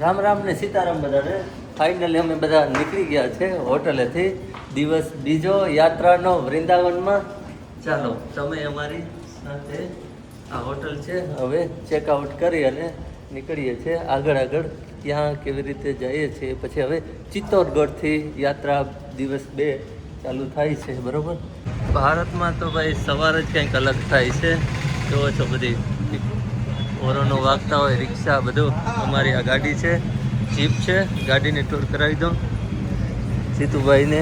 રામ રામ ને સીતારામ બધાને. ફાઇનલી અમે બધા નીકળી ગયા છે હોટલેથી. દિવસ બીજો યાત્રાનો વૃંદાવનમાં. ચાલો તમે અમારી સાથે. આ હોટલ છે. હવે ચેકઆઉટ કરી અને નીકળીએ છીએ આગળ. ત્યાં કેવી રીતે જઈએ છીએ પછી હવે ચિત્તોડગઢથી યાત્રા દિવસ 2 ચાલુ થાય છે. બરાબર. ભારતમાં તો ભાઈ સવાર જ કંઈક અલગ થાય છે. જોવો છો બધી હોરનો વાગતા હોય, રિક્ષા બધું. અમારી આ ગાડી છે, જીપ છે. ગાડીને ટૂર કરાવી દો સીતુભાઈને.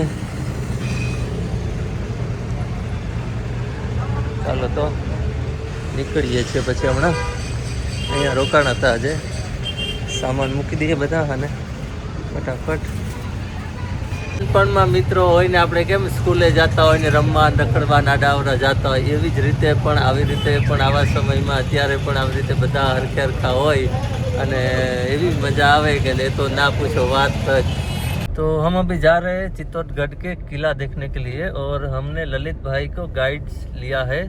ચાલો તો નીકળીએ છીએ. પછી હમણાં અહીંયા રોકાણ હતા આજે. સામાન મૂકી દઈએ બધા અને ફટાફટ. નાનપણમાં મિત્રો હોય ને આપણે કેમ સ્કૂલે જતા હોય ને રમવા રખડવા નાડાવડા જતા હોય, એવી જ રીતે પણ આવી રીતે પણ આવા સમયમાં અત્યારે પણ આવી રીતે બધા હરખા હોય અને એવી મજા આવે કે એ તો ના પૂછો વાત. तो हम अभी जा रहे हैं चित्तौड़गढ़ के किला देखने के लिए और हमने ललित भाई को गाइड्स लिया है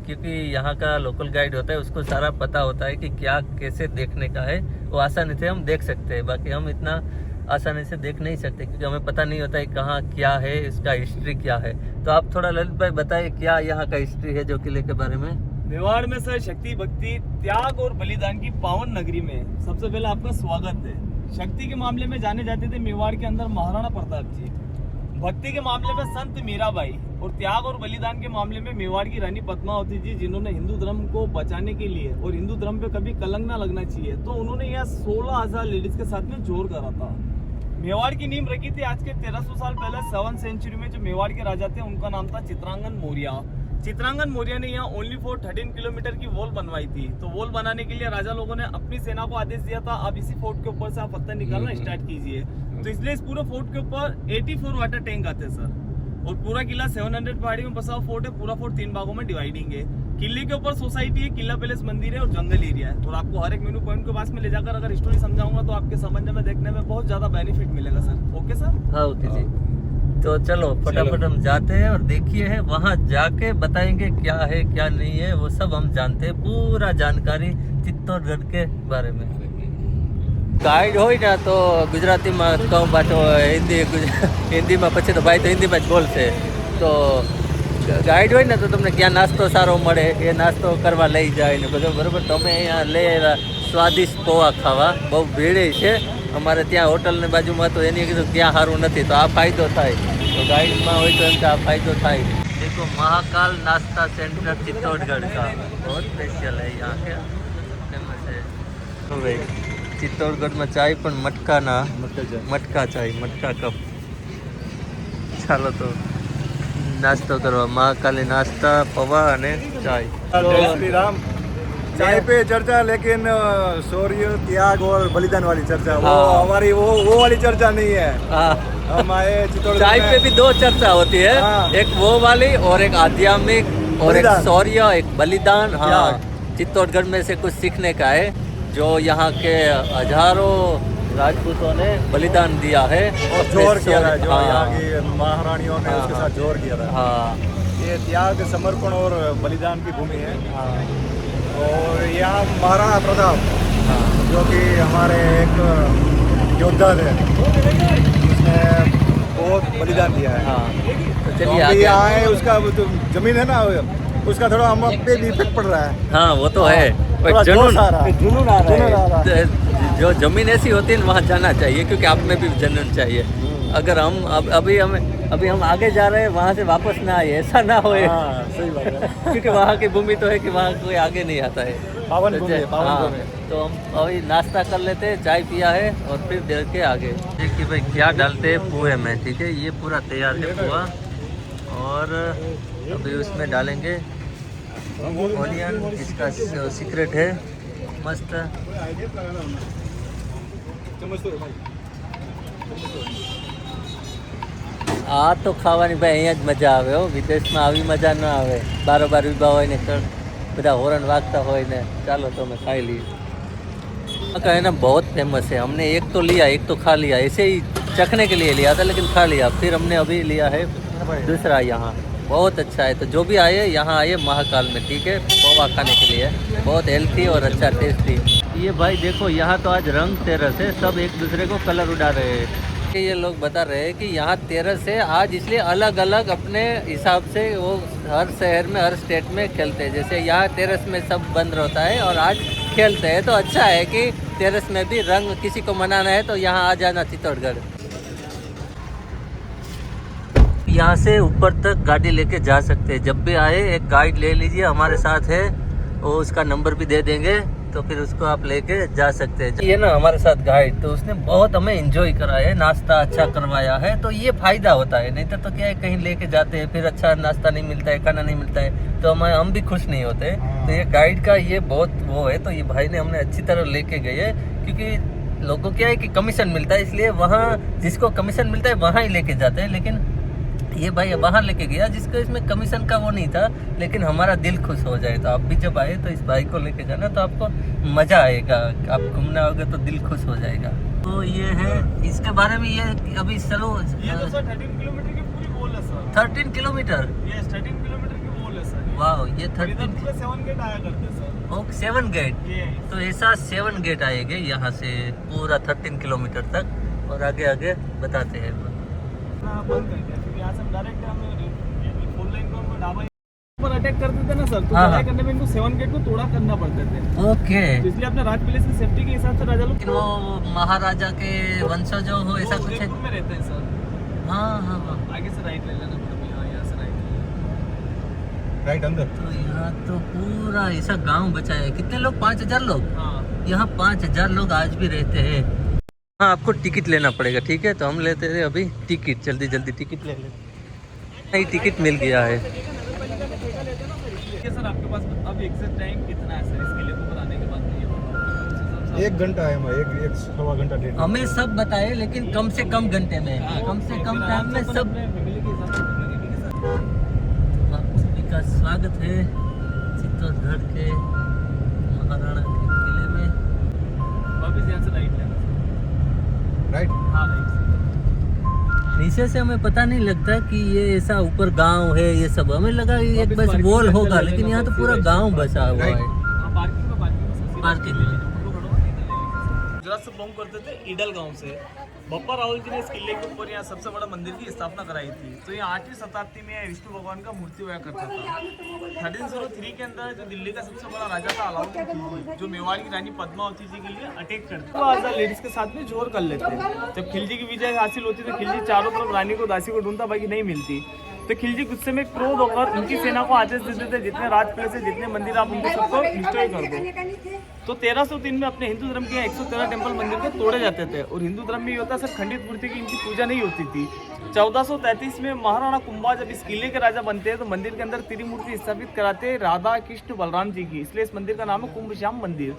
क्योंकि यहाँ का लोकल गाइड होता है, उसको सारा पता होता है कि क्या कैसे देखने का है. वो आसानी से हम देख सकते हैं. बाकी हम इतना आसानी से देख नहीं सकते क्योंकि हमें पता नहीं होता है कहाँ क्या है, इसका हिस्ट्री क्या है. तो आप थोड़ा ललित भाई बताइए क्या यहाँ का हिस्ट्री है जो किले के बारे में. मेवाड़ में सर शक्ति भक्ति त्याग और बलिदान की पावन नगरी में सबसे पहले आपका स्वागत है. शक्ति के मामले में जाने जाते थे मेवाड़ के अंदर महाराणा प्रताप जी, भक्ति के मामले में संत मीराबाई और त्याग और बलिदान के मामले में मेवाड़ की रानी पद्मावती जी, जिन्होंने हिंदू धर्म को बचाने के लिए और हिंदू धर्म पे कभी कलंक ना लगना चाहिए, तो उन्होंने यहाँ 16,000 लेडीज के साथ में जोर करा था. मेवाड़ की नींव रखी थी आज के 1300 साल पहले 7th सेंचुरी में. जो मेवाड़ के राजा थे उनका नाम था चित्रांगन मौर्य. चित्रांगन मौर्य ने यहाँ ओनली फॉर 13 किलोमीटर की वॉल बनवाई थी. तो वॉल बनाने के लिए राजा लोगों ने अपनी सेना को आदेश दिया था, आप इसी फोर्ट के ऊपर से आप पत्थर निकालना स्टार्ट कीजिए. तो इसलिए इस पूरे फोर्ट के ऊपर 84 वाटर टैंक आते हैं सर. और पूरा किला 700 पहाड़ी में बसा हुआ फोर्ट है. पूरा फोर्ट 3 भागों में डिवाइडिंग है. किले के ऊपर सोसाइटी है, किला पैलेस मंदिर है और जंगल एरिया है. और आपको हर एक मेनू पॉइंट के पास में ले जाकर अगर स्टोरी समझाऊंगा तो आपके समझने में देखने में बहुत ज्यादा बेनिफिट मिलेगा सर. Okay sir. हाँ ओके जी. तो चलो फटाफट हम जाते हैं और देखिए है वहाँ जाके बताएंगे क्या है क्या नहीं है. वो सब हम जानते हैं, पूरा जानकारी चित्तौड़गढ़ के बारे में. ગાઈડ હોય ને તો ગુજરાતીમાં કહું પાછો હિન્દીમાં પછી તો ભાઈ તો હિન્દીમાં જ બોલશે. તો ગાઈડ હોય ને તો તમને ક્યાં નાસ્તો સારો મળે એ નાસ્તો કરવા લઈ જાય ને બધું. બરાબર. તમે અહીંયા લઈ આવ્યા સ્વાદિષ્ટ પૌવા ખાવા. બહુ ભીડ છે અમારે ત્યાં હોટલની બાજુમાં. તો એની કીધું ત્યાં સારું નથી તો આ ફાયદો થાય. तो गाइड में हो तो इनका फायदो था. देखो महाकाल नाश्ता सेंटर चित्तौड़गढ़ का बहुत स्पेशल है. यहाँ के फेमस है. तो भाई चित्तौड़गढ़ में चाय पर मटका ना मटका चाय मटका कप. ચાલો તો નાસ્તો કરવા. મહાકાલી નાસ્તા પૌવા અને ચાय. जय श्री राम. चाय पे चर्चा, लेकिन शौर्य त्याग और बलिदान वाली चर्चा वो हमारी वो वाली चर्चा नहीं है. हाँ हम आए चित्तौड़गढ़ चाय पे भी 2 चर्चा होती है. हाँ. एक वो वाली और एक आध्यात्मिक और एक शौर्य एक बलिदान. हाँ चित्तौड़गढ़ में से कुछ सीखने का है जो यहाँ के हजारों राजपूतों ने बलिदान दिया है और जोर किया था. जो हाँ. यहाँ की महारानियों ने उसके साथ जोर किया था. हाँ ये त्याग समर्पण और बलिदान की भूमि है. हाँ और यहाँ महाराणा प्रताप हाँ जो कि हमारे एक योद्धा थे, उसने बहुत बलिदान दिया है. हाँ. तो तो चलिए हम भी आगे. यहाँ आए. उसका जो जमीन है ना, उसका थोड़ा हम पे भी इफेक्ट पड़ रहा है. हाँ वो तो है. थोड़ा पर जोश आ रहा है. जुनून आ जुनून आ रहा है. जो जमीन ऐसी होती है ना वहाँ जाना चाहिए क्योंकि आप में भी जुनून चाहिए. अगर हम अभी हम आगे जा रहे हैं वहाँ से वापस ना आए ऐसा ना हो. हाँ, सही बात है. क्योंकि वहाँ की भूमि तो है कि वहाँ कोई आगे नहीं आता है. पावन तो भूमि है, पावन हाँ, भूमि. तो हम अभी नाश्ता कर लेते हैं. चाय पिया है और फिर देर के आगे देखिए भाई क्या डालते हैं पोहे में. ठीक है ये पूरा तैयार है पोहा. और अभी उसमें डालेंगे ऑनियन. इसका सीक्रेट है मस्त. આ તો ખાવાની ભાઈ અહીંયા જ મજા આવે. હો વિદેશમાં આવી મજા ન આવે. બારોબાર ઊભા હોય ને બધા હોરન વાગતા હોય ને. ચાલો તો અમે ખાઈ લઈએ. का है ना बहुत फेमस है. हमने एक तो लिया एक तो खा लिया. ऐसे ही चखने के लिए लिया था लेकिन खा लिया. फिर हमने अभी लिया है दूसरा. यहाँ बहुत अच्छा है. तो जो भी आए यहाँ आए महाकाल में. ठीक है. पोहा खाने के लिए। बहुत हेल्थी और अच्छा टेस्टी। ये भाई देखो यहाँ तो आज रंग तेरस है, सब एक दूसरे को कलर उड़ा रहे हैं। ये लोग बता रहे हैं कि यहाँ तेरस है आज, इसलिए अलग अलग अपने हिसाब से वो हर शहर में हर स्टेट में खेलते हैं। जैसे यहाँ तेरस में सब बंद रहता है और आज खेलते हैं, तो अच्छा है कि तेरस में भी रंग किसी को मनाना है तो यहाँ आ जाना चित्तौड़गढ़। यहाँ से ऊपर तक गाड़ी लेके जा सकते हैं। जब भी आए एक गाइड ले लीजिए, हमारे साथ है, वो उसका नंबर भी दे देंगे, तो फिर उसको आप लेके जा सकते हैं। ये ना हमारे साथ गाइड, तो उसने बहुत हमें एंजॉय कराया है, नाश्ता अच्छा करवाया है, तो ये फायदा होता है। नहीं तो क्या है, कहीं लेके जाते हैं फिर अच्छा नाश्ता नहीं मिलता है, खाना नहीं मिलता है, तो हम भी खुश नहीं होते। तो ये गाइड का ये बहुत वो है। तो ये भाई ने हमने अच्छी तरह लेके गए, क्योंकि लोगों को क्या है कि कमीशन मिलता है, इसलिए वहाँ जिसको कमीशन मिलता है वहाँ ही लेके जाते हैं। लेकिन ये भाई बाहर लेके गया जिसको इसमें कमीशन का वो नहीं था, लेकिन हमारा दिल खुश हो जाए। तो आप भी जब आए तो इस भाई को लेके जाना, तो आपको मज़ा आएगा। आप घूमने आओगे तो दिल खुश हो जाएगा। तो ये है, इसके बारे में ये अभी चलो। ये तो सर 13 किलोमीटर की पूरी वॉल है सर। 13 किलोमीटर? ये 13 किलोमीटर की वॉल है सर। वाह, ये 13 7 गेट आया करते हैं सर। Okay, 7 gate. ये तो ऐसा 7 गेट आएंगे यहाँ से पूरा 13 किलोमीटर तक, और आगे आगे बताते हैं। बंद कर दिया क्योंकि यहाँ से डायरेक्ट हम फोर लाइन को हम ढाबा पर अटैक करते थे ना सर, तो हाँ, लड़ाई करने में इनको 7 गेट को तोड़ा करना पड़ते थे। ओके। तो इसलिए अपने राज पैलेस की सेफ्टी के हिसाब से राजा लोग लेकिन वो महाराजा के वंशज हो ऐसा कुछ है? उदयपुर में रहते हैं सर। हाँ हाँ हाँ। आगे से राइट ले लेना पड़ेगा, यहाँ से राइट। राइट अंदर। तो यहाँ तो पूरा ऐसा गांव बचा है। कितने लोग? 5000 लोग। हाँ, यहाँ 5000 लोग आज भी रहते हैं। हाँ, आपको टिकट लेना पड़ेगा, ठीक है? तो हम लेते थे अभी टिकट, जल्दी जल्दी टिकट ले लेते। नहीं, टिकट मिल गया है। ठीक है सर, आपके पास अब एग्जैक्ट टाइम कितना है सर इसके लिए ऊपर आने के बाद? नहीं 1 घंटा है, एक सवा घंटा डेढ़। हमें सब बताए, लेकिन कम से कम घंटे में, कम से कम टाइम में सब। फैमिली के हिसाब से आप सभी का स्वागत है चित्तौड़गढ़ के महाराणा के किले में। वापस यहाँ से राइट लेना सर। राइट। हाँ राइट। नीचे से हमें पता नहीं लगता कि ये ऐसा ऊपर गांव है, ये सब हमें लगा कि एक बस पार्किंग वॉल के होगा, अंदर लेकिन लेना यहाँ तो तो पूरा सीधा गांव बसा हुआ है। हाँ, पार्किंग में पार्किंग में। गुजरात से बिलोंग करते थे ईडल गांव से। बप्पा राहुल जी ने इस किले के ऊपर यहाँ सबसे बड़ा मंदिर की स्थापना कराई थी। तो यहाँ 8वीं शताब्दी में विष्णु भगवान का मूर्ति हुआ करता था। 1303 के अंदर जो दिल्ली का सबसे बड़ा राजा था अलाउद्दीन खिलजी, जो मेवाड़ की रानी पद्मावती जी के लिए अटैक करते तो 1000 लेडीज के साथ में जोर कर लेते। जब खिलजी की विजय हासिल होती तो खिलजी चारों तरफ रानी को, दासी को ढूंढता, बाकी नहीं मिलती। तो खिलजी गुस्से में क्रोध होकर उनकी सेना को आदेश देते थे, जितने राज पैलेस है, जितने मंदिर आप उनको सबको डिस्ट्रॉय कर दो। तो 1303 में अपने हिंदू धर्म के 113 टेम्पल मंदिर को तोड़े जाते थे। और हिंदू धर्म में ये होता है सर, खंडित मूर्ति की इनकी पूजा नहीं होती थी। 1433 में महाराणा कुंभा जब इस किले के राजा बनते हैं, तो मंदिर के अंदर त्रिमूर्ति स्थापित कराते हैं राधा कृष्ण बलराम जी की, इसलिए इस मंदिर का नाम है कुंभ श्याम मंदिर।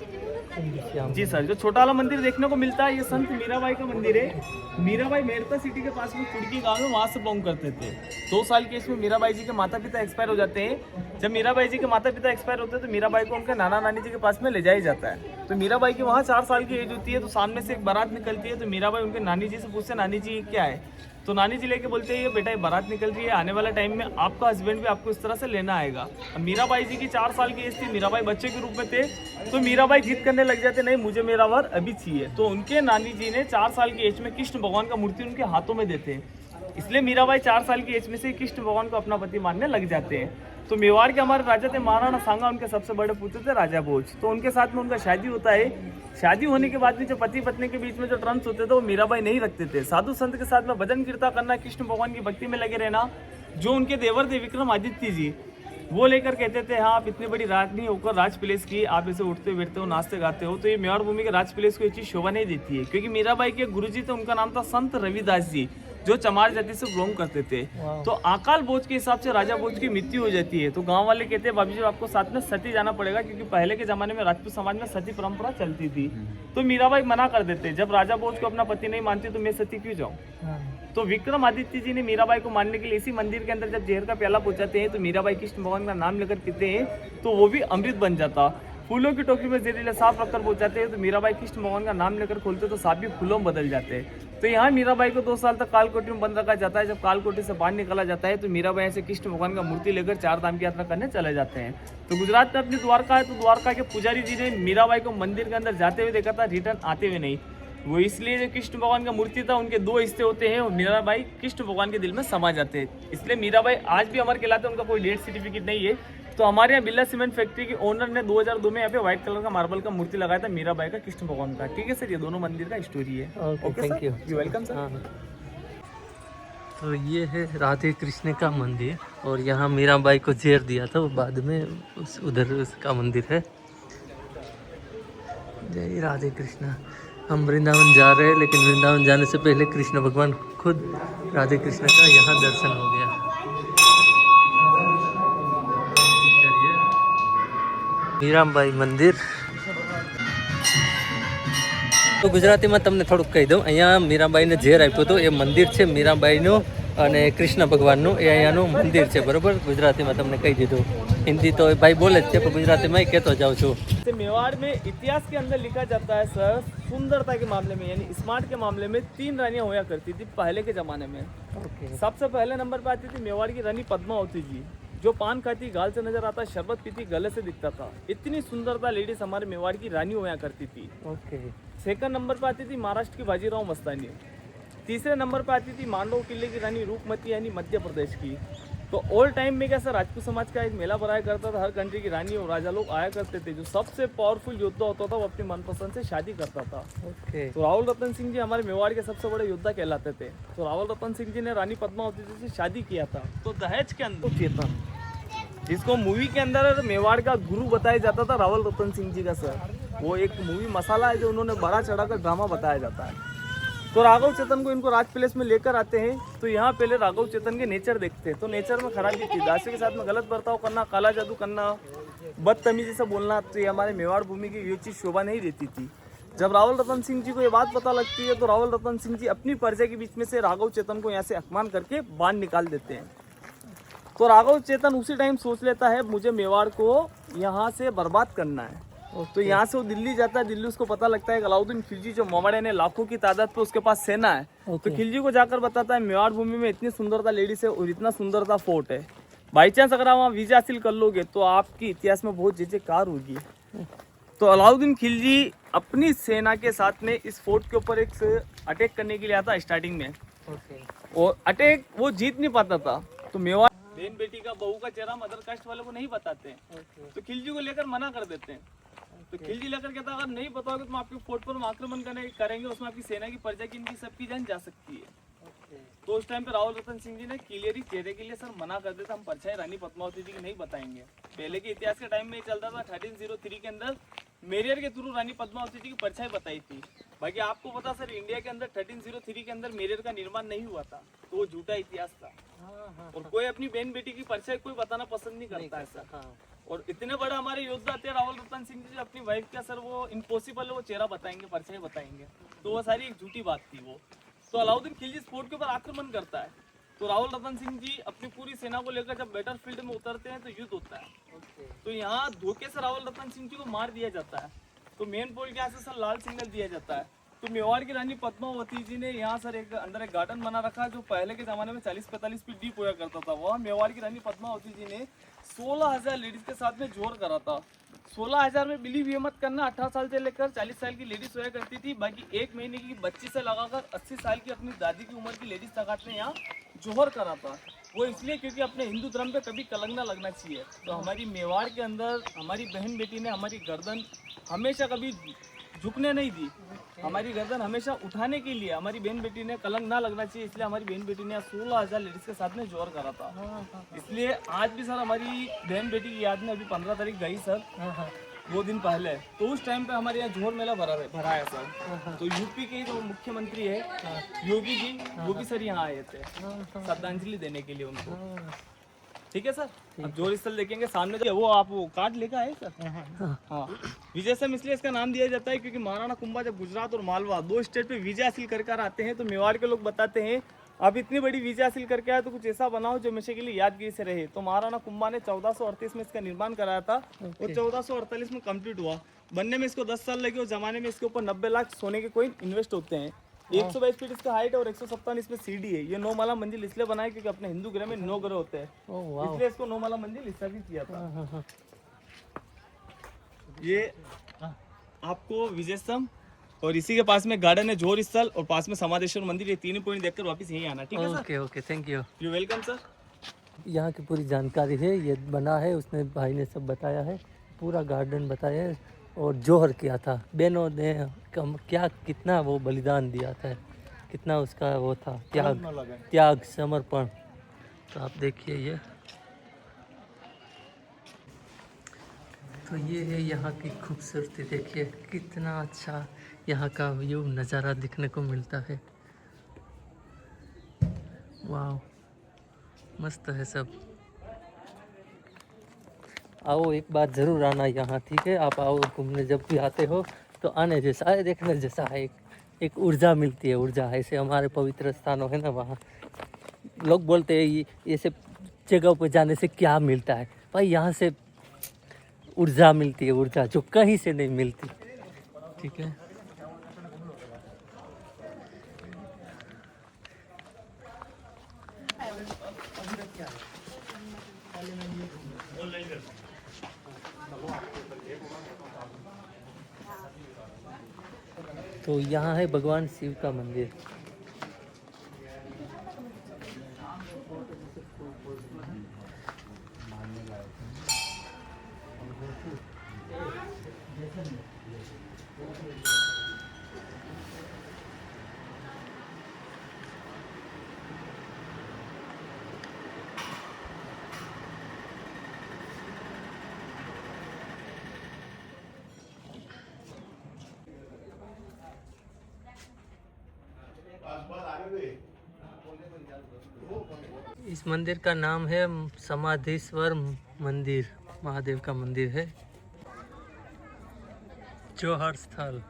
जी सर, जो छोटा वाला मंदिर देखने को मिलता है, ये संत मीराबाई का मंदिर है। मीराबाई मेड़ता सिटी के पास में कुड़की गांव में वहां से बिलोंग करते थे। 2 साल के इसमें मीराबाई जी के माता पिता एक्सपायर हो जाते हैं। जब मीराबाई जी के माता पिता एक्सपायर होते हैं, तो मीराबाई को उनके नाना नानी जी के पास में ले जाया जाता है। तो मीराबाई की वहाँ 4 साल की एज होती है, तो सामने से एक बारात निकलती है। तो मीराबाई उनके नानी जी से पूछते, नानी जी क्या है? तो नानी जी लेके बोलते हैं, ये बेटा ये बारात निकल रही है, आने वाला टाइम में आपका हस्बैंड भी आपको इस तरह से लेना आएगा। अब मीराबाई जी की 4 साल की एज थी, मीराबाई बच्चे के रूप में थे। तो मीराबाई जिद करने लग जाते, नहीं मुझे मेरा वर अभी चाहिए। तो उनके नानी जी ने 4 साल की एज में कृष्ण भगवान का मूर्ति उनके हाथों में देते हैं। इसलिए मीराबाई 4 साल की एज में से कृष्ण भगवान को अपना पति मानने लग जाते हैं। तो मेवाड़ के हमारे राजा थे महाराणा सांगा, उनके सबसे बड़े पुत्र थे राजा भोज। तो उनके साथ में उनका शादी होता है। शादी होने के बाद भी जो पति पत्नी के बीच में जो टर्म्स होते थे, वो मीराबाई नहीं रखते थे। साधु संत के साथ में भजन कीर्तन करना, कृष्ण भगवान की भक्ति में लगे रहना। जो उनके देवर थे विक्रमादित्य जी, वो लेकर कहते थे, हाँ आप इतनी बड़ी राजनी होकर राज पैलेस की, आप ऐसे उठते बैठते हो, नाचते गाते हो, तो ये मेवाड़ भूमि के राज पैलेस को ये चीज़ शोभा नहीं देती है। क्योंकि मीराबाई के गुरुजी थे, उनका नाम था संत रविदास जी, जो चमार जाति से बिलोंग करते थे। तो अकाल बोझ के हिसाब से राजा भोज की मृत्यु हो जाती है। तो गांव वाले कहते हैं, भाभी जी आपको साथ में सती जाना पड़ेगा, क्योंकि पहले के जमाने में राजपूत समाज में सती परंपरा चलती थी। तो मीराबाई मना कर देते, जब राजा भोज को अपना पति नहीं मानती तो मैं सती क्यों जाऊँ। तो विक्रमादित्य जी ने मीराबाई को मानने के लिए इसी मंदिर के अंदर जब जहर का प्याला पहुंचाते हैं, तो मीराबाई कृष्ण भगवान का नाम लेकर पीते हैं, तो वो भी अमृत बन जाता। फूलों की टोकरी में जहरीला सांप रखकर पहुंचाते हैं तो मीराबाई कृष्ण भगवान का नाम लेकर खोलते तो सांप भी फूलों में बदल जाते हैं। तो यहाँ मीराबाई को 2 साल तक कालकोठी में बंद रखा जाता है। जब कालकोठी से बाहर निकाला जाता है तो मीराबाई से कृष्ण भगवान का मूर्ति लेकर 4 धाम की यात्रा करने चले जाते हैं। तो गुजरात में अपनी द्वारका है, तो द्वारका के पुजारी जी ने मीराबाई को मंदिर के अंदर जाते हुए देखा था, रिटर्न आते हुए नहीं। वो इसलिए जो कृष्ण भगवान का मूर्ति था उनके 2 हिस्से होते हैं और मीराबाई कृष्ण भगवान के दिल में समा जाते हैं। इसलिए मीराबाई आज भी अमर कहलाते हैं, उनका कोई डेथ सर्टिफिकेट नहीं है। तो हमारे यहाँ बिरला सीमेंट फैक्ट्री के ओनर ने 2002 में यहाँ पे व्हाइट कलर का मार्बल का मूर्ति लगाया था मीराबाई का, कृष्ण भगवान का। ठीक है सर, ये दोनों मंदिर का स्टोरी है। Okay, thank you welcome sir. तो ये है राधे कृष्ण का मंदिर और यहाँ मीराबाई को जेर दिया था, वो बाद में उधर उसका मंदिर है। जय राधे कृष्ण। हम वृंदावन जा रहे हैं, लेकिन वृंदावन जाने से पहले कृष्ण भगवान खुद राधे कृष्ण का यहाँ दर्शन हो गया। मीराबाई मंदिर તો ગુજરાતીમાં તમને થોડુંક કહી દઉં, અહીંયા મીરાબાઈને ઝેર આપ્યું હતું, એ મંદિર છે મીરાબાઈનું અને કૃષ્ણ ભગવાનનું, એ અહીંયાનું મંદિર છે, બરોબર। ગુજરાતીમાં તમને કહી દીધું, હિન્દી તો ભાઈ બોલે જ છે પણ ગુજરાતીમાં કહેતો જાઉં છું। मेवाड़ में इतिहास के अंदर लिखा जाता है सर, सुंदरता के मामले में यानी स्मार्ट के मामले में 3 रानियां हुआ करती थी पहले के जमाने में। सबसे पहले नंबर पर आती थी मेवाड़ की रानी पद्मावती जी, जो पान खाती, गाल से नजर आता, शरबत पीती, गले से दिखता था। इतनी सुंदरता लेडीज हमारे मेवाड़ की रानी हुआ करती थी। सेकंड नंबर पर आती थी महाराष्ट्र की बाजीराव मस्तानी। तीसरे नंबर पर आती थी मांडव किले की रानी रूपमती यानी मध्य प्रदेश की। तो ऑल टाइम में कैसा राजपूत समाज का एक मेला भराया करता था, हर कंट्री की रानी और राजा लोग आया करते थे। जो सबसे पावरफुल योद्धा होता था वो अपनी मनपसंद से शादी करता था। तो रावल रतन सिंह जी हमारे मेवाड़ के सबसे बड़े योद्धा कहलाते थे। तो रावल रतन सिंह जी ने रानी पद्मावती जी से शादी किया था। तो दहेज के अंदर चेतन, जिसको मूवी के अंदर मेवाड़ का गुरु बताया जाता था, रावल रतन सिंह जी का सर, वो एक मूवी मसाला है जो उन्होंने बड़ा चढ़ाकर ड्रामा बताया जाता है। तो राघव चेतन को इनको राज पैलेस में लेकर आते हैं। तो यहाँ पहले राघव चेतन के नेचर देखते हैं। तो नेचर में खराबी थी, दासी के साथ में गलत बर्ताव करना, काला जादू करना, बदतमीजी से बोलना। तो ये हमारे मेवाड़ भूमि की ये चीज़ शोभा नहीं देती थी। जब रावल रतन सिंह जी को ये बात पता लगती है तो रावल रतन सिंह जी अपनी प्रजा के बीच में से राघव चेतन को यहाँ से अपमान करके बाहर निकाल देते हैं। तो राघव चेतन उसी टाइम सोच लेता है मुझे मेवाड़ को यहाँ से बर्बाद करना है। तो यहाँ से वो दिल्ली जाता है। दिल्ली उसको पता लगता है कि अलाउद्दीन खिलजी जो मोमड़े ने लाखों की तादाद पे उसके पास सेना है। तो खिलजी को जाकर बताता है मेवाड़ भूमि में इतनी सुंदरता लेडीज है और इतना सुंदरता फोर्ट है, बाई चांस अगर आप वहाँ वीजा हासिल कर लोगे तो आपकी इतिहास में बहुत जय-जयकार होगी। तो अलाउद्दीन खिलजी अपनी सेना के साथ में इस फोर्ट के ऊपर एक अटैक करने के लिए आता स्टार्टिंग में। और अटैक वो जीत नहीं पाता था। तो मेवाड़ बहन बेटी का, बहू का चेहरा मदर कास्ट वालों को नहीं बताते। तो खिलजी को लेकर मना कर देते हैं। तो खिलजी लेकर कहता है अगर नहीं बताओगे तो हम आपके फोर्ट पर आक्रमण करेंगे, उसमें आपकी सेना की, प्रजा की, इनकी सबकी जान जा सकती है। तो उस टाइम पे रावल रतन सिंह जी ने क्लियरली चेहरे के लिए सर मना कर देता, हम परछाई रानी पद्मावती जी की नहीं बताएंगे। पहले के इतिहास के टाइम में चलता था 1303 के अंदर मेरियर के थ्रू रानी पद्मावती जी की परछाई बताई थी। बाकी आपको पता सर इंडिया के अंदर 1303 के अंदर मेरियर का निर्माण नहीं हुआ था, तो वो झूठा इतिहास था। और कोई अपनी बहन बेटी की परछाई कोई बताना पसंद नहीं करता है सर। और इतने बड़े हमारे योद्धा थे रावल रतन सिंह जी, अपनी वाइफ का सर वो इम्पॉसिबल है वो चेहरा बताएंगे, परछाई बताएंगे, तो वो सारी एक झूठी बात थी वो। तो अलाउद्दीन खिलजी फोर्ट के ऊपर आक्रमण करता है। तो रावल रतन सिंह जी अपनी पूरी सेना को लेकर जब बैटल फील्ड में उतरते हैं तो युद्ध होता है। तो यहाँ धोखे से रावल रतन सिंह जी को मार दिया जाता है। तो मेन पोल के यहाँ से सर लाल सिग्नल दिया जाता है। तो मेवाड़ की रानी पद्मावती जी ने यहाँ सर एक अंदर एक गार्डन बना रखा जो पहले के ज़माने में 40-45 फीट डीप हुआ करता था। वहाँ मेवाड़ की रानी पद्मावती जी ने 16,000 लेडीज के साथ में जोर करा था। 16,000 में बिलीव ये मत करना 18 साल से लेकर 40 साल की लेडीज सोया करती थी। बाकी 1 महीने की बच्ची से लगाकर 80 साल की अपनी दादी की उम्र की लेडीज तक ने यहाँ जोहर करा था। वो इसलिए क्योंकि अपने हिंदू धर्म पे कभी कलंक ना लगना चाहिए। तो हमारी मेवाड़ के अंदर हमारी बहन बेटी ने हमारी गर्दन हमेशा कभी झुकने नहीं दी, हमारी गर्दन हमेशा उठाने के लिए हमारी बहन बेटी ने कलंक ना लगना चाहिए, इसलिए हमारी बहन बेटी ने 16,000 लेडीज के साथ में जोर करा था। इसलिए आज भी सर हमारी बहन बेटी की याद में अभी 15 तारीख गई सर, 2 दिन पहले, तो उस टाइम पे हमारे यहाँ जोहर मेला भरा है सर। तो यूपी के जो मुख्यमंत्री है योगी जी, वो भी सर यहाँ आए थे श्रद्धांजलि देने के लिए उनको। ठीक है सर, अब जोर स्थल देखेंगे सामने जो वो आप वो कार्ड लेकर आए सर। हाँ, विजय सम इसलिए इसका नाम दिया जाता है क्योंकि महाराणा कुंभा जब गुजरात और मालवा 2 स्टेट पे विजय हासिल कर आते हैं तो मेवाड़ के लोग बताते हैं आप इतनी बड़ी विजय हासिल करके आए तो कुछ ऐसा बनाओ जो हमेशा के लिए यादगिरी से रहे। तो महाराणा कुंभा ने 1438 में इसका निर्माण कराया था और 1448 में कंप्लीट हुआ। बनने में इसको 10 साल लगे और जमाने में इसके ऊपर 90 लाख सोने के कॉइन इन्वेस्ट होते हैं। 122 फीट इसका हाइट और 157 इसमें सीढ़ी है। ये 9 माला मंजिल इसलिए बनाया क्योंकि अपने हिंदू ग्रह में 9 ग्रह होते हैं, इसलिए इसको 9 माला मंजिल इसका भी किया था। ये आपको विजय स्तंभ और इसी के पास में गार्डन है जोर स्थल और पास में समाधेश्वर मंदिर, ये 3 पॉइंट देखकर वापस यहीं आना। ठीक है sir? Okay okay, thank you. You welcome sir. यहाँ की पूरी जानकारी है, ये बना है, उसने भाई ने सब बताया है, पूरा गार्डन बताया है और जोहर किया था। बहनों ने क्या कितना वो बलिदान दिया था, कितना उसका वो था त्याग समर्पण। तो आप देखिए ये, तो ये है यहाँ की खूबसूरती। देखिए कितना अच्छा यहाँ का व्यू नज़ारा दिखने को मिलता है। वाह, मस्त है सब। आओ एक बार ज़रूर आना यहाँ, ठीक है? आप आओ घूमने, जब भी आते हो तो आने जैसा है, देखने जैसा है। एक ऊर्जा मिलती है, ऊर्जा ऐसे हमारे पवित्र स्थानों है ना, वहाँ लोग बोलते हैं ये सब जगह पर जाने से क्या मिलता है। भाई यहाँ से ऊर्जा मिलती है, ऊर्जा जो कहीं से नहीं मिलती, ठीक है? तो यहाँ है भगवान शिव का मंदिर। इस मंदिर का नाम है समाधीश्वर मंदिर, महादेव का मंदिर है, जोहर स्थल।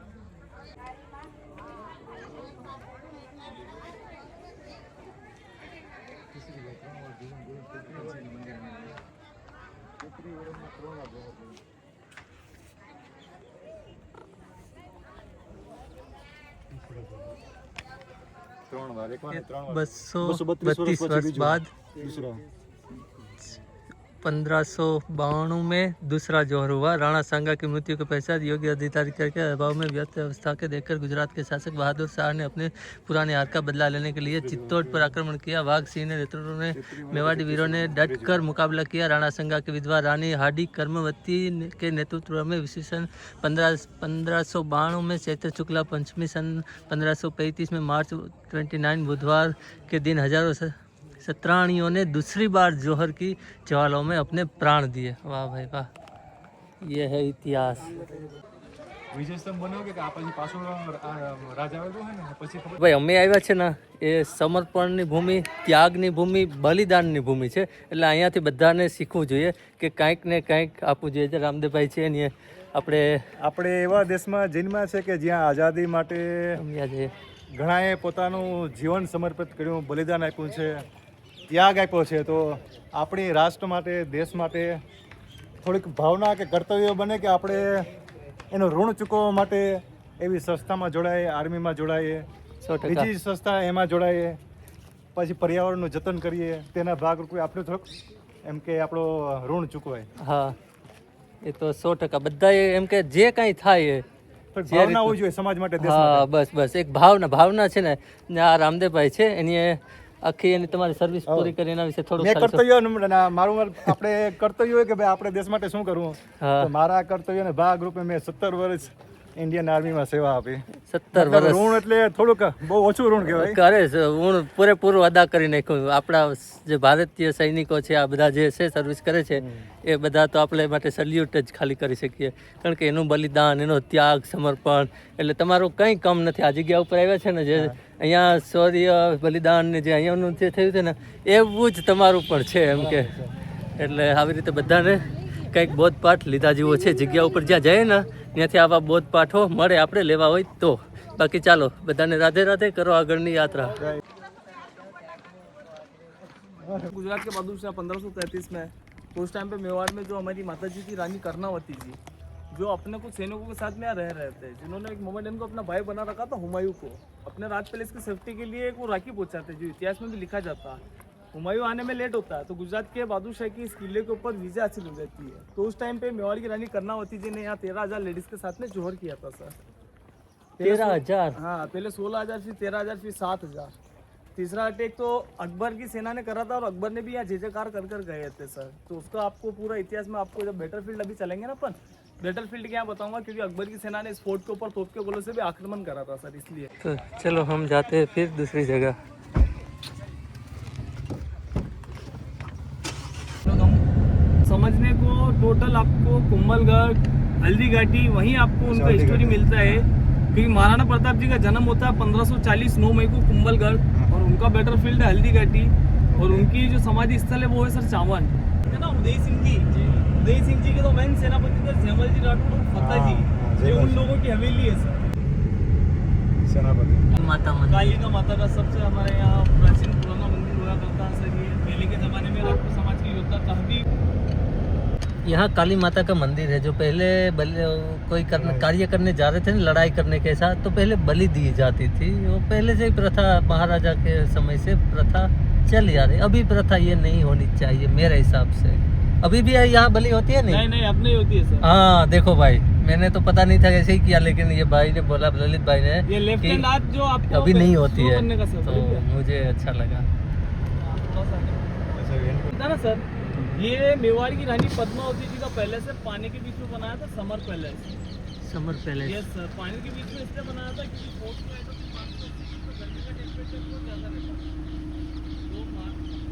बसो 32 वर्ष बाद 1592 में दूसरा जोहर हुआ। राणा सांगा की मृत्यु के पश्चात योग्य अधिकारी के अभाव में व्यस्त अवस्था के देखकर गुजरात के शासक बहादुर शाह ने अपने पुराने हार का बदला लेने के लिए चित्तौड़ पर आक्रमण किया। वाघ सिंह ने नेतृत्व में मेवाड़ी वीरों ने डटकर मुकाबला किया। राणा सांगा की विधवा रानी हाडी कर्मवती के नेतृत्व में ईस्वी 1592 में चैत्र शुक्ला पंचमी सन 1535 में मार्च 29 बुधवार के दिन हजारों सत्राणियों ने दूसरी बार जोहर की ज्वालाओं में अपने प्राण दिए। वाह भाई वाह, ये है इतिहास। ભાઈ અમે આવ્યા છે ને એ સમર્પણની ભૂમિ, ત્યાગની ભૂમિ, બલિદાનની ભૂમિ છે, એટલે અહીંયાથી બધાને શીખવું જોઈએ કે કાંઈક ને કાંઈક આપવું જોઈએ. જે રામદેવભાઈ છે ને આપણે એવા દેશમાં જન્મ્યા છે કે જ્યાં આઝાદી માટે સમજ્યા છે, ઘણાએ પોતાનું જીવન સમર્પિત કર્યું, બલિદાન આપ્યું છે, ત્યાગ આપ્યો છે. તો આપણી રાષ્ટ્ર માટે, દેશ માટે થોડીક ભાવના કે કર્તવ્ય બને કે આપણે એનું ઋણ ચૂકવવા માટે એવી સંસ્થામાં જોડાઈએ, આર્મીમાં જોડાઈએ, 100%. બીજી સંસ્થા એમાં જોડાઈએ, પછી પર્યાવરણનું જતન કરીએ. તેના ભાગરૂપે આપણે થોડુંક એમ કે આપણો ઋણ ચૂકવાય. હા એ તો 100% બધાએ એમ કે જે કાંઈ થાય એ ભાવના હોવી જોઈએ સમાજ માટે, દેશ હા માટે. બસ બસ એક ભાવના છે ને આ રામદેવભાઈ છે એની આખી એની તમારી સર્વિસ પૂરી કરી એના વિશે થોડું મેં કર્તવ્ય મારું આપણે કર્તવ્ય હોય કે ભાઈ આપણે દેશ માટે શું કરવું. તો મારા કર્તવ્યના ભાગ રૂપે મેં 17 વર્ષ ઇન્ડિયન આર્મીમાં સેવા આપી. 17 વર્ષ ઋણ એટલે થોડુંક બહુ ઓછું ઋણ કહેવાય. કરે છે હું પૂરેપૂરું અદા કરી નાખ્યું. આપણા જે ભારતીય સૈનિકો છે આ બધા જે છે સર્વિસ કરે છે એ બધા તો આપણે માટે સલ્યુટ જ ખાલી કરી શકીએ, કારણ કે એનું બલિદાન, એનો ત્યાગ, સમર્પણ, એટલે તમારું કંઈ કમ નથી. આ જગ્યા ઉપર આવ્યા છે ને જે અહીંયા શૌર્ય, બલિદાન ને જે અહીંયાનું જે થયું છે ને એવું જ તમારું પણ છે એમ કે. એટલે આવી રીતે બધાને કંઈક બોધપાઠ લીધા જેવો છે. જગ્યા ઉપર જ્યાં જઈએ ને ત્યાંથી આવા બોધપાઠો મળે, આપણે લેવા હોય તો. બાકી ચાલો બધાને રાધે રાધે, કરો આગળની યાત્રા. गुजरात के बादशाह 1533 में, तो उस टाइम पे मेवाड़ में जो हमारी माता जी थी रानी कर्णावती जी, जो अपने कुछ सैनिकों के साथ में यहाँ रह रहे थे, जिन्होंने एक मोहम्मदन को अपना भाई बना रखा था, हुमायूं को अपने राज पैलेस की सेफ्टी के लिए एक वो राखी पहुंचाते, जो इतिहास में भी लिखा जाता है। हुमायूं आने में लेट होता है तो गुजरात के बादशाह की इस किले के ऊपर विजय हासिल हो जाती है। तो उस टाइम पे मेवाड़ की रानी कर्णावती जी ने यहाँ 13,000 लेडीज के साथ में जोहर किया था सर। 13,000? हाँ, पहले 16,000, फिर 13,000, फिर 7,000। तीसरा अटैक तो अकबर की सेना ने करा था और अकबर ने भी यहाँ जय-जयकार कर कर गए थे सर। तो उसका आपको पूरा इतिहास में आपको जब बैटलफील्ड अभी चलेंगे ना अपन, बैटलफील्ड क्या बताऊंगा, क्योंकि अकबर की सेना ने इस फोर्ट के ऊपर तोप के गोलों से भी आक्रमण करा था सर, इसलिए। तो चलो हम जाते हैं फिर दूसरी जगह। समझने को टोटल आपको कुंभलगढ़, हल्दी घाटी, वहीं आपको उनका हिस्टोरी मिलता है, क्योंकि महाराणा प्रताप जी का जन्म होता है 1540 9 मई को कुंभलगढ़, और उनका बैटलफील्ड है हल्दी घाटी, और उनकी जो समाधि स्थल है वो है सर चावन, है ना, उदय सिंह जी। उदय सिंह जी के तो मेन सेनापति थे जयमल जी राठौड़ और फतेह जी, ये उन लोगों की हवेली है सर। सेनापति माता मंदिर, कालिका माता का सबसे हमारे यहाँ प्राचीन पुराना मंदिर हुआ करता है सर। ये पहले के जमाने में राजपूत समाज के योद्धा काफी, यहाँ काली माता का मंदिर है, जो पहले कोई कार्य करने जा रहे थे ना, लड़ाई करने के साथ, तो पहले बलि दी जाती थी। वो पहले से ही प्रथा, महाराजा के समय से प्रथा चल आ रही। अभी प्रथा ये नहीं होनी चाहिए मेरे हिसाब से। अभी भी यहाँ बलि होती है? नहीं नहीं, अब नहीं होती है सर। हाँ देखो भाई, मैंने तो पता नहीं था ऐसे ही किया, लेकिन ये भाई ने बोला, ललित भाई ने, ये लेफ्ट हैंड हाथ जो आपको अभी नहीं होती है, करने का सर, तो मुझे अच्छा लगा। था ना सर, ये मेवाड़ की रानी पद्मावती जी का पैलेस है, पानी के बीच में बनाया था, summer palace. Summer palace? Yes sir, पानी के बीच में इसलिए बनाया था क्योंकि फोर्ट में ऐसा कि 580 तो गर्मी का टेम्परेचर बहुत ज़्यादा रहता है। तो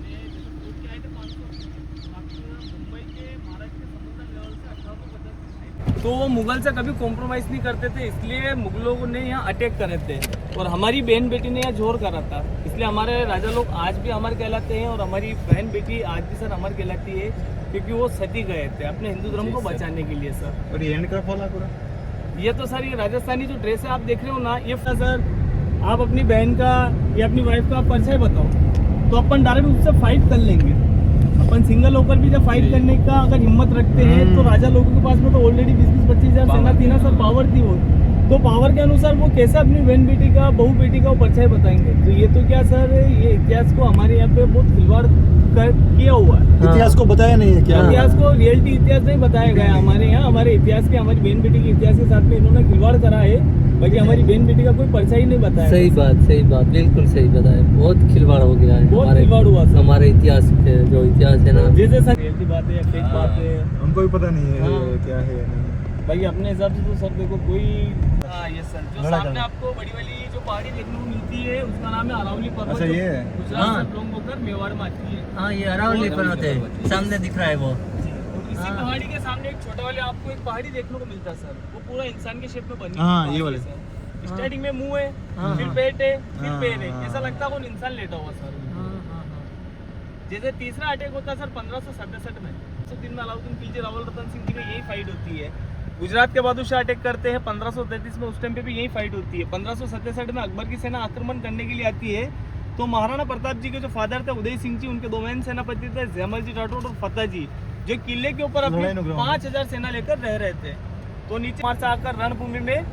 जैसे फोर्ट के आए थे 580, आपको मुंबई के महाराष्ट्र के समुद्र लेवल से 1850, तो वो मुगल से कभी कॉम्प्रोमाइज़ नहीं करते थे, इसलिए मुगलों ने यहाँ अटैक करे थे, और हमारी बहन बेटी ने यहाँ जोर करा था, इसलिए हमारे राजा लोग आज भी अमर कहलाते हैं, और हमारी बहन बेटी आज भी सर अमर कहलाती है, क्योंकि वो सती गए थे अपने हिंदू धर्म को बचाने के लिए सर। और ये हैंडक्राफ्ट वाला पूरा, ये तो सर, ये राजस्थानी जो ड्रेस है आप देख रहे हो ना, ये सर आप अपनी बहन का या अपनी वाइफ का परिचय बताओ, तो अपन डायरेक्ट उससे फाइट कर लेंगे। अपन सिंगल होकर भी जब फाइट करने का अगर हिम्मत रखते हैं, तो राजा लोगों के पास में तो ऑलरेडी 20-25 हज़ार सेना थी ना सर, पावर थी वो, तो पावर के अनुसार वो कैसे अपनी बहन बेटी का, बहू बेटी का परिचय बताएंगे। तो ये तो क्या सर, ये इतिहास को हमारे यहाँ पे बहुत खिलवाड़ किया हुआ है। इतिहास को बताया नहीं है क्या? इतिहास को, रियलिटी इतिहास नहीं बताया गया हमारे यहाँ। हमारे इतिहास के, हमारी बहन बेटी के इतिहास के साथ में इन्होंने खिलवाड़ करा है, बाकी हमारी बहन बेटी का कोई परिचय ही नहीं बताया। सही बात, बिल्कुल सही बताया। बहुत खिलवाड़ हो गया है, बहुत खिलवाड़ हुआ सर हमारे इतिहास के, जो इतिहास है ना, जैसे सर रियलिटी बात है या फेक बात है, हमको भी पता नहीं है हाँ। क्या है या नहीं। भाई अपने हिसाब से तो सर देखो कोई, हाँ ये सर जो सामने आपको बड़ी वाली जो पहाड़ी देखने को मिलती है, उसका नाम है अरावली पर्वत। अच्छा, ये है? गुजरात हाँ। से बिलोंग होकर मेवाड़ में आती है। हाँ ये अरावली पर्वत है, सामने दिख रहा है वो। और इसी हाँ। पहाड़ी के सामने एक छोटा वाले आपको एक पहाड़ी देखने को मिलता है सर, वो पूरा इंसान के शेप में बनी हाँ, हुई ये पहाड़ी वाले। है सर। स्टार्टिंग में मुंह है, हाँ, फिर हाँ। पेट है, फिर हाँ, पैर है, हाँ, ऐसा हाँ। लगता है वो इंसान लेटा हुआ सर। जैसे तीसरा अटैक होता है सर 1567 में, 103 में अलाउद्दीन खिलजी रावल रतन सिंह जी का यही फाइट होती है। गुजरात के बादशाह अटैक करते हैं 1533 में, उस टाइम पे भी यही फाइट होती है। 1567 में अकबर की सेना आक्रमण करने के लिए आती है, तो महाराणा प्रताप जी के जो फादर थे उदय सिंह जी, उनके दो मेन सेनापति थे जयमल जी राठौड़ और फतेह जी, जो किले के ऊपर अपनी 5,000 सेना लेकर रह रहे थे। तो नीचे हमारे से आकर रणभूमि में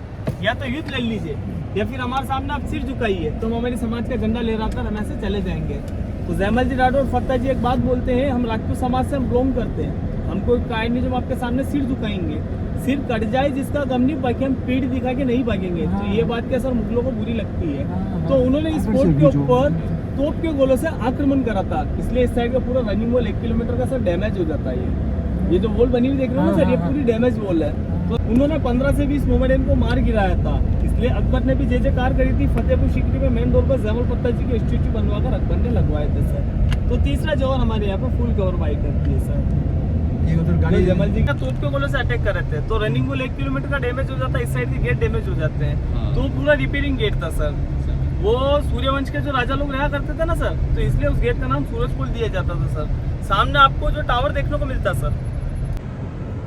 या तो युद्ध लड़ लीजिए, या फिर हमारे सामने आप सिर झुकाइए, तो हम हमारे समाज का झंडा लहराकर हम ऐसे चले जाएंगे। तो जयमल जी राठौड़ और फतेह जी एक बात बोलते हैं, हम राजपूत समाज से हम बिलोंग करते हैं, हम कोई काय नहीं जो हम आपके सामने सिर झुकाएंगे, सिर कट जाए जिसका गम नहीं, बाकी हम पीठ दिखा के नहीं भागेंगे। तो ये बात क्या सर मुगलों को बुरी लगती है, तो उन्होंने इस फोर्ट के ऊपर तोप के गोलों से आक्रमण करा था, इसलिए इस साइड का पूरा रनिंग वॉल 1 किलोमीटर का सर डैमेज हो जाता है। ये जो वॉल बनी हुई देख रहे हो ना सर, ये पूरी डैमेज वॉल है। तो उन्होंने 15 से 20 मोहम्मदन को मार गिराया था, इसलिए अकबर ने भी जय-जयकार करी थी। फतेहपुर सीकरी में मेन डोर पर जयमल पत्ता जी के स्टैचू बनवाकर अकबर ने लगवाए थे सर। तो तीसरा जवान हमारे यहाँ पे फुल कवर बाइक करती है सर, ये उधर गाड़ी जयमल जी का तोप के गोलों से अटैक कर रहे थे, तो रनिंग वॉल 1 किलोमीटर का डैमेज हो जाता है, इस साइड के गेट डैमेज हो जाते हैं। तो पूरा रिपेयरिंग गेट था सर, वो सूर्यवंश के जो राजा लोग रहा करते थे ना सर, तो इसलिए उस गेट का नाम सूरजपुल दिया जाता था सर। सामने आपको जो टावर देखने को मिलता सर,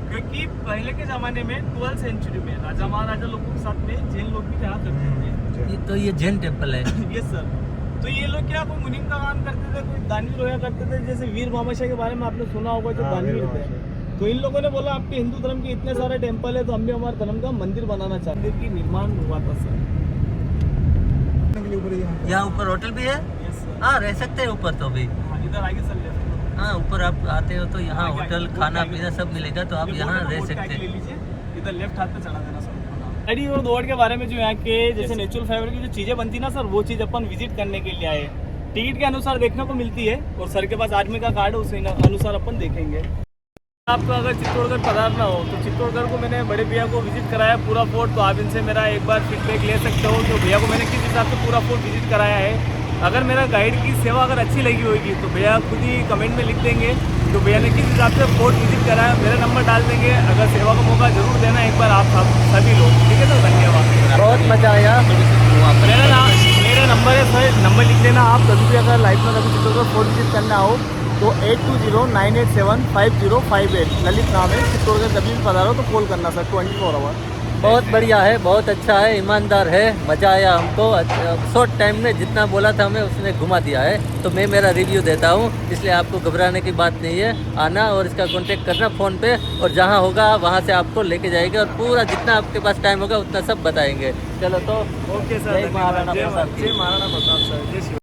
क्योंकि पहले के जमाने में 12वीं सेंचुरी में राजा महाराजा लोगों के साथ में जैन लोग भी रहा करते थे। ये तो ये जैन टेम्पल है। यस सर, तो ये लोग क्या कोई मुनीम का काम करते थे, कोई दानवीर होया करते थे, जैसे वीर बामाशाह के बारे में आपने सुना होगा जो हाँ, दानवीर वीर थे। तो इन लोगों ने बोला आपके हिंदू धर्म के इतने सारे टेम्पल है तो हम भी हमारे धर्म का मंदिर बनाना चाहते हैं, कि निर्माण हुआ था सर। यहाँ ऊपर होटल भी है। Yes sir. हाँ, रह सकते हैं ऊपर तो भी। हाँ, इधर आगे सर लेफ्ट। हाँ, ऊपर आप आते हो तो यहाँ होटल खाना पीना सब मिलेगा, तो आप यहाँ रह सकते ले हैं। लीजिए, इधर लेफ्ट हाथ पे चढ़ा देना सर। स्टडी और दौड़ के बारे में जो यहाँ के जैसे नेचुरल फाइबर की जो चीजें बनती ना सर, वो चीज अपन विजिट करने के लिए आए। टिकट के अनुसार देखने को मिलती है और सर के पास आर्मी का कार्ड है, उस अनुसार अपन देखेंगे। आपको अगर चित्तौड़गढ़ पधारना हो तो चित्तौड़गढ़ को मैंने बड़े भैया को विजिट कराया पूरा फोर्ट, तो आप इनसे मेरा एक बार फीडबैक ले सकते हो कि भैया को मैंने किस हिसाब से पूरा फोर्ट विजिट कराया है। अगर मेरा गाइड की सेवा अगर अच्छी लगी होगी तो भैया खुद ही कमेंट में लिख देंगे तो भैया ने किस हिसाब से फोर्ट विजिट कराया, मेरा नंबर डाल देंगे। अगर सेवा का मौका जरूर देना एक बार आप सभी लोग, ठीक है सर, धन्यवाद। बहुत मजा आया। मेरा नंबर है सर, नंबर लिख लेना आप। कभी भी अगर लाइफ में कभी चित्तौड़गढ़ फोर्ट विजिट करना हो तो 8209875058 ललित नाम है। चित्तौड़गढ़ कभी भी पधारो तो कॉल करना सर, 24 आवर। बहुत बढ़िया है, बहुत अच्छा है, ईमानदार है, मज़ा आया हमको। शॉर्ट टाइम में जितना बोला था हमें उसने घुमा दिया है, तो मैं मेरा रिव्यू देता हूँ, इसलिए आपको घबराने की बात नहीं है। आना और इसका कांटेक्ट करना फ़ोन पे, और जहाँ होगा वहाँ से आपको लेके जाएंगे और पूरा जितना आपके पास टाइम होगा उतना सब बताएंगे। चलो तो ओके सर, जय महाराणा प्रताप की। जय महाराणा प्रताप सर।